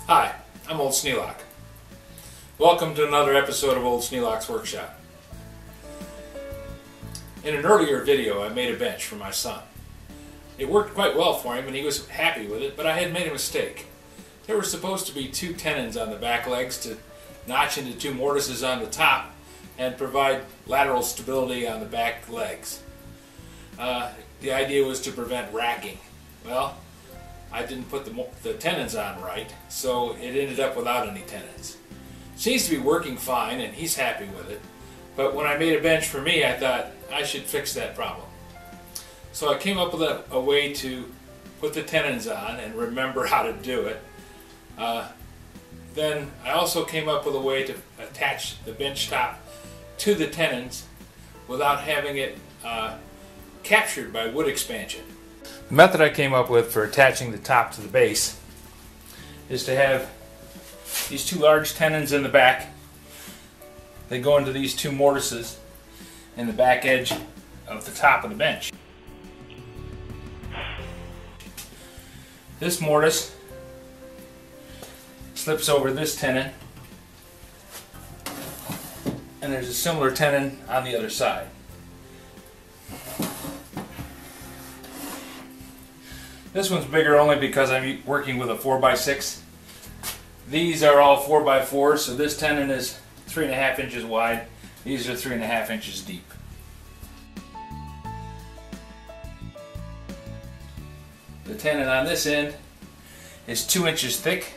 Hi, I'm Old Sneelock. Welcome to another episode of Old Sneelock's Workshop. In an earlier video I made a bench for my son. It worked quite well for him and he was happy with it, but I had made a mistake. There were supposed to be two tenons on the back legs to notch into two mortises on the top and provide lateral stability on the back legs. The idea was to prevent racking. Well, I didn't put the tenons on right, so it ended up without any tenons. Seems to be working fine and he's happy with it, but when I made a bench for me I thought I should fix that problem. So I came up with a way to put the tenons on and remember how to do it. Then I also came up with a way to attach the bench top to the tenons without having it captured by wood expansion. The method I came up with for attaching the top to the base is to have these two large tenons in the back. They go into these two mortises in the back edge of the top of the bench. This mortise slips over this tenon, and there's a similar tenon on the other side. This one's bigger only because I'm working with a 4x6. These are all 4x4, so this tenon is 3.5 inches wide. These are 3.5 inches deep. The tenon on this end is 2 inches thick.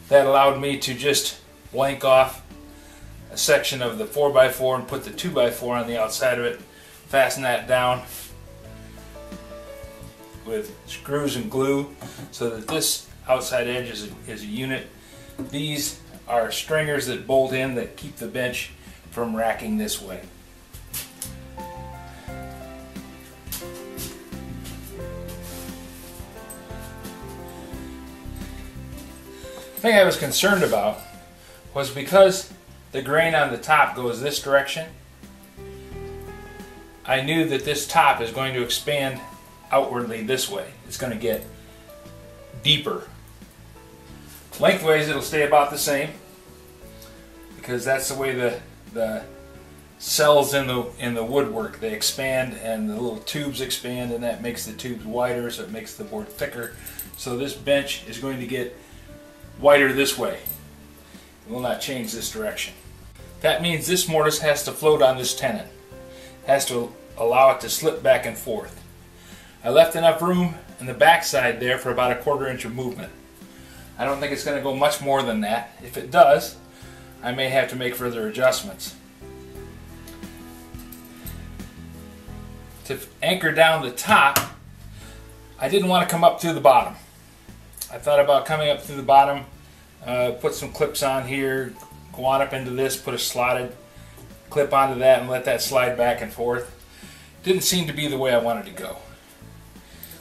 That allowed me to just blank off a section of the 4x4 and put the 2x4 on the outside of it, fasten that down with screws and glue so that this outside edge is a unit. These are stringers that bolt in that keep the bench from racking this way. The thing I was concerned about was because the grain on the top goes this direction, I knew that this top is going to expand outwardly this way. It's going to get deeper. Lengthways it'll stay about the same because that's the way the cells in the woodwork, they expand and the little tubes expand, and that makes the tubes wider, so it makes the board thicker. So this bench is going to get wider this way. It will not change this direction. That means this mortise has to float on this tenon. It has to allow it to slip back and forth. I left enough room in the back side there for about 1/4 inch of movement. I don't think it's going to go much more than that. If it does, I may have to make further adjustments. To anchor down the top, I didn't want to come up through the bottom. I thought about coming up through the bottom, put some clips on here, go on up into this, put a slotted clip onto that and let that slide back and forth. Didn't seem to be the way I wanted to go.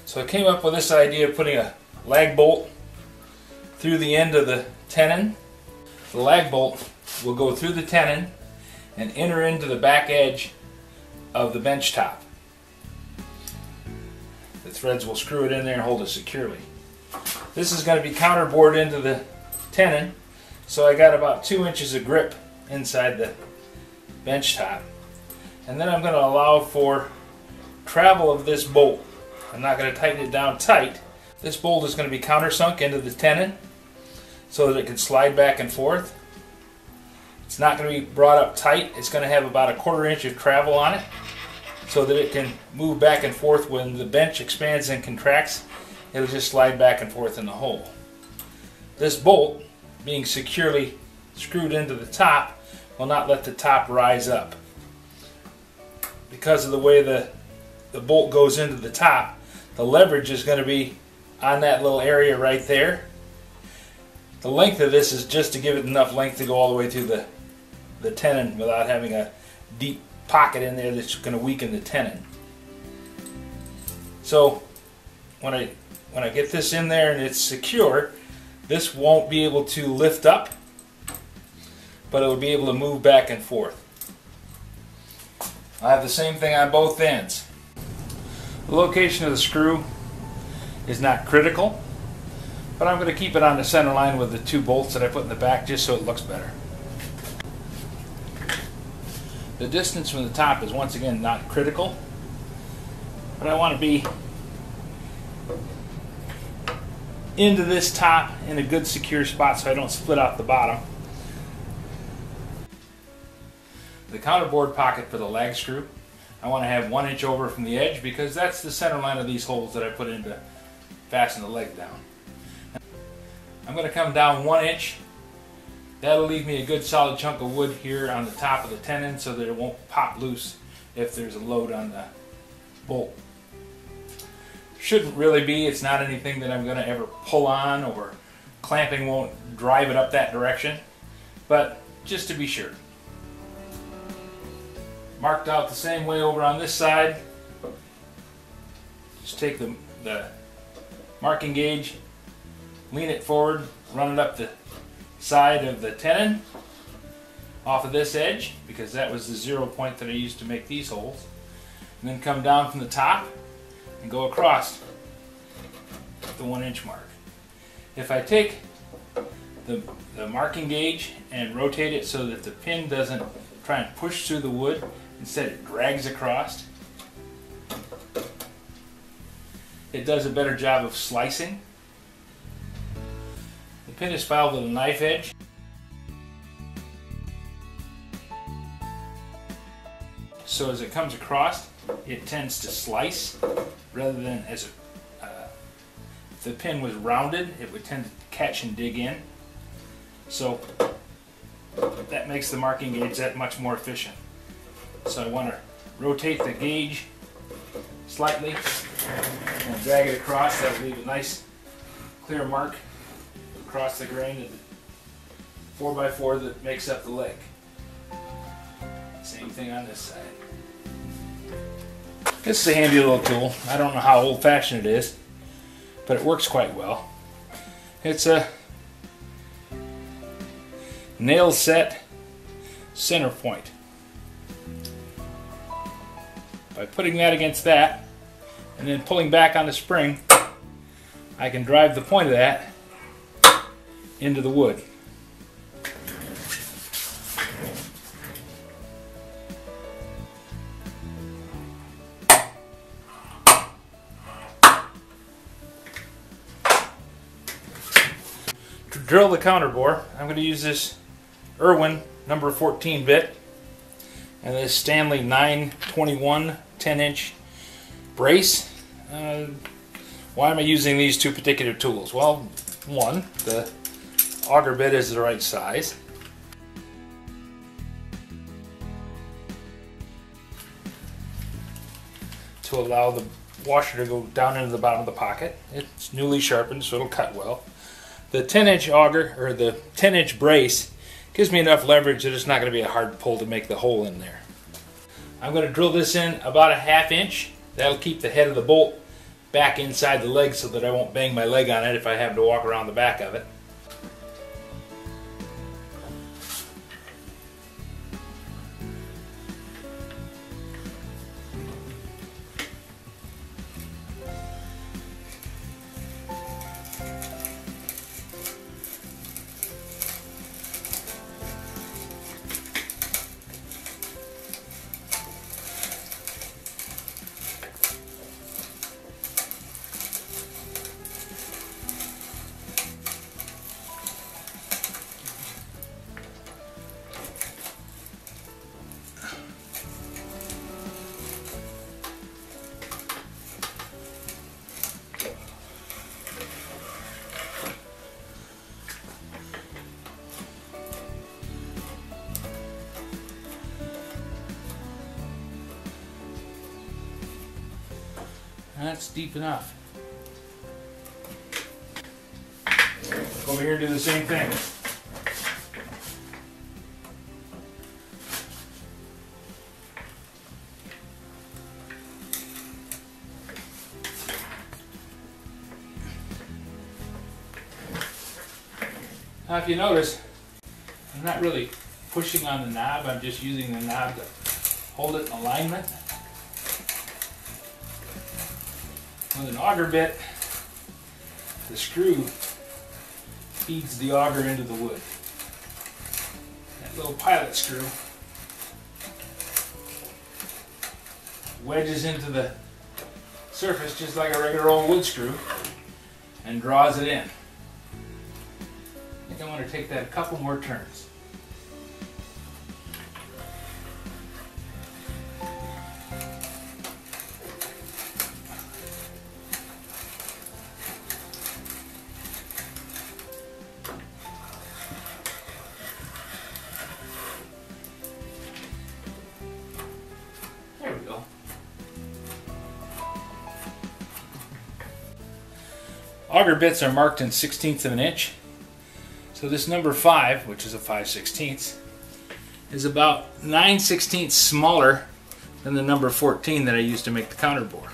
So I came up with this idea of putting a lag bolt through the end of the tenon. The lag bolt will go through the tenon and enter into the back edge of the bench top. The threads will screw it in there and hold it securely. This is going to be counterbored into the tenon, so I got about 2 inches of grip inside the bench top. And then I'm going to allow for travel of this bolt. I'm not going to tighten it down tight. This bolt is going to be countersunk into the tenon so that it can slide back and forth. It's not going to be brought up tight. It's going to have about 1/4 inch of travel on it so that it can move back and forth. When the bench expands and contracts, it'll just slide back and forth in the hole. This bolt, being securely screwed into the top, will not let the top rise up. Because of the way the bolt goes into the top, the leverage is going to be on that little area right there. The length of this is just to give it enough length to go all the way through the tenon without having a deep pocket in there that's going to weaken the tenon. So when I get this in there and it's secure, this won't be able to lift up, but it will be able to move back and forth. I have the same thing on both ends. The location of the screw is not critical, but I'm going to keep it on the center line with the 2 bolts that I put in the back just so it looks better. The distance from the top is once again not critical, but I want to be into this top in a good secure spot so I don't split out the bottom. The counterbore pocket for the lag screw, I want to have 1 inch over from the edge because that's the center line of these holes that I put in to fasten the leg down. I'm going to come down 1 inch. That'll leave me a good solid chunk of wood here on the top of the tenon so that it won't pop loose if there's a load on the bolt. Shouldn't really be. It's not anything that I'm going to ever pull on, or clamping won't drive it up that direction, but just to be sure. Marked out the same way over on this side. Just take the marking gauge, lean it forward, run it up the side of the tenon off of this edge, because that was the 0 point that I used to make these holes, and then come down from the top and go across the 1 inch mark. If I take the marking gauge and rotate it so that the pin doesn't try and push through the wood, instead it drags across, it does a better job of slicing. The pin is filed with a knife edge. So as it comes across, it tends to slice rather than as if the pin was rounded, it would tend to catch and dig in. So that makes the marking gauge that much more efficient. So I want to rotate the gauge slightly and drag it across. That will leave a nice clear mark across the grain of the 4x4 that makes up the leg. Same thing on this side. This is a handy little tool. I don't know how old-fashioned it is, but it works quite well. It's a nail set center point. By putting that against that and then pulling back on the spring, I can drive the point of that into the wood. To drill the counterbore, I'm going to use this Irwin number 14 bit and this Stanley 921 10-inch brace. Why am I using these 2 particular tools? Well, one, the auger bit is the right size. To allow the washer to go down into the bottom of the pocket. It's newly sharpened, so it'll cut well. The 10-inch auger, or the 10-inch brace, gives me enough leverage that it's not going to be a hard pull to make the hole in there. I'm going to drill this in about a 1/2 inch. That'll keep the head of the bolt back inside the leg so that I won't bang my leg on it if I have to walk around the back of it. That's deep enough. Go over here and do the same thing. Now if you notice, I'm not really pushing on the knob, I'm just using the knob to hold it in alignment. With an auger bit, the screw feeds the auger into the wood. That little pilot screw wedges into the surface just like a regular old wood screw and draws it in. I think I want to take that a couple more turns. There we go. Auger bits are marked in 1/16 of an inch. So this number 5, which is a 5/16, is about 9/16 smaller than the number 14 that I used to make the counter bore.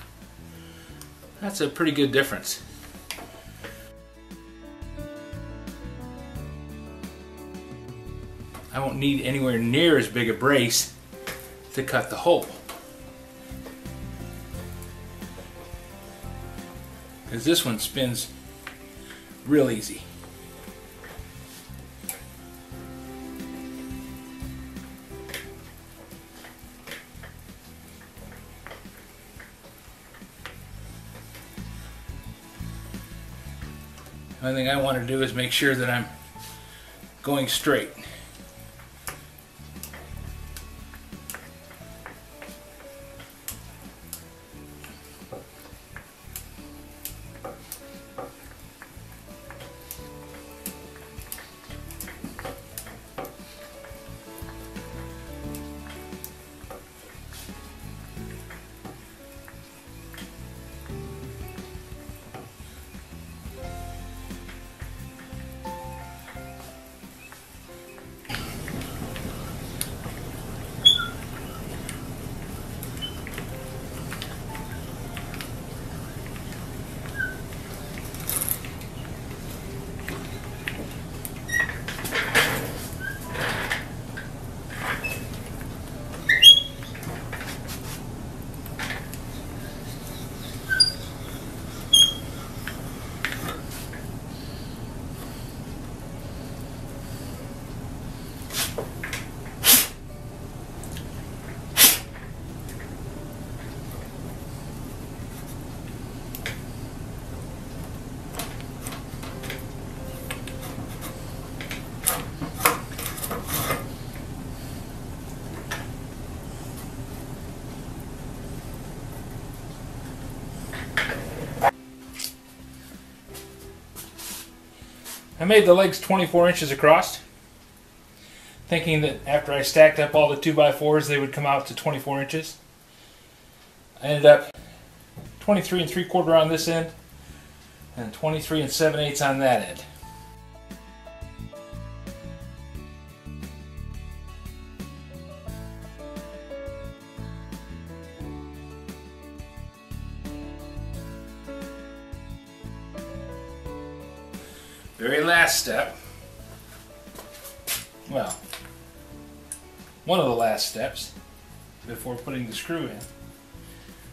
That's a pretty good difference. I won't need anywhere near as big a brace to cut the hole, because this one spins real easy. The only thing I want to do is make sure that I'm going straight. I made the legs 24 inches across, thinking that after I stacked up all the 2x4s they would come out to 24 inches. I ended up 23 3/4 on this end and 23 7/8 on that end. Very last step, well, one of the last steps before putting the screw in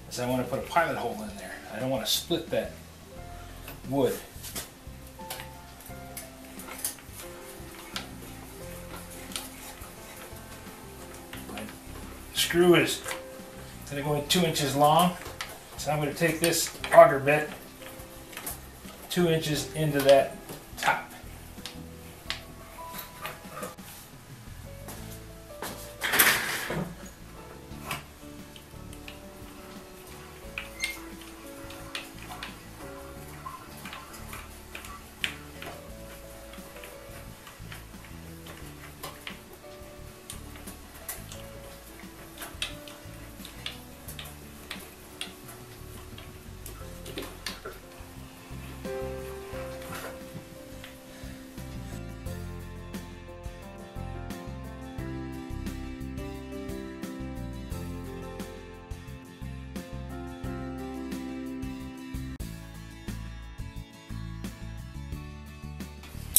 is I want to put a pilot hole in there. I don't want to split that wood. My screw is going to go 2 inches long, so I'm going to take this auger bit 2 inches into that top.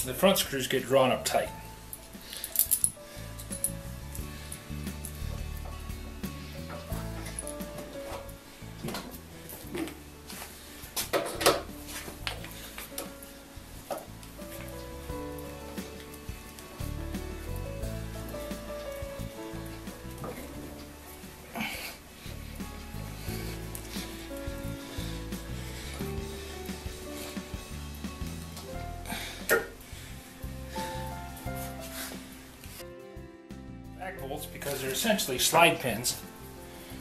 The front screws get drawn up tight. because they're essentially slide pins,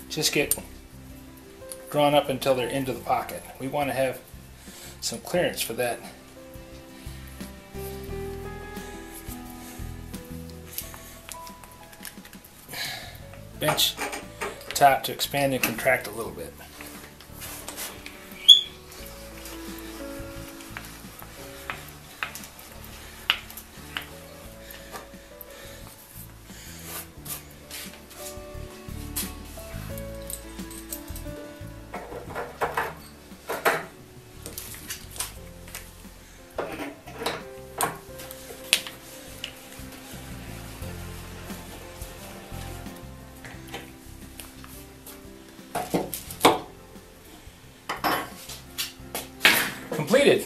just get drawn up until they're into the pocket. We want to have some clearance for that. Bench top to expand and contract a little bit. Completed.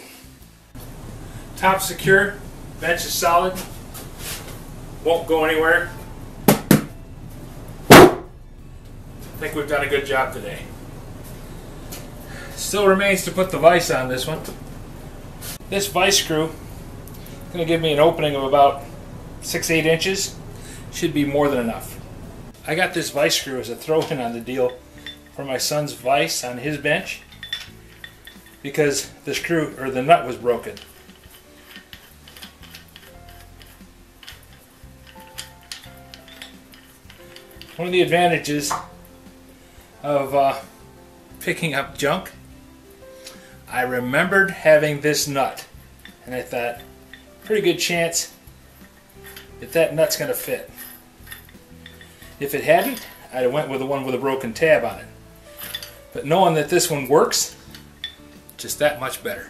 Top secure, bench is solid, won't go anywhere. I think we've done a good job today. Still remains to put the vise on this one. This vise screw is going to give me an opening of about 6-8 inches. Should be more than enough. I got this vise screw as a throw-in on the deal for my son's vise on his bench, because the screw or the nut was broken. One of the advantages of picking up junk, I remembered having this nut, and I thought, pretty good chance that nut's going to fit. If it hadn't, I'd have went with the one with a broken tab on it. But knowing that this one works, just that much better.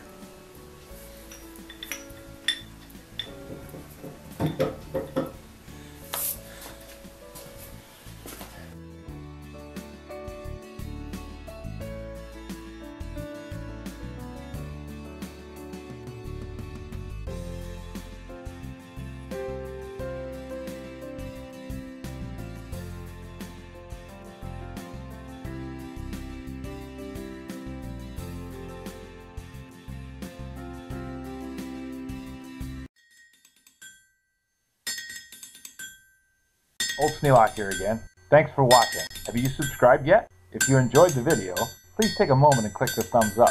Old Sneelock here again. Thanks for watching. Have you subscribed yet? If you enjoyed the video, please take a moment and click the thumbs up.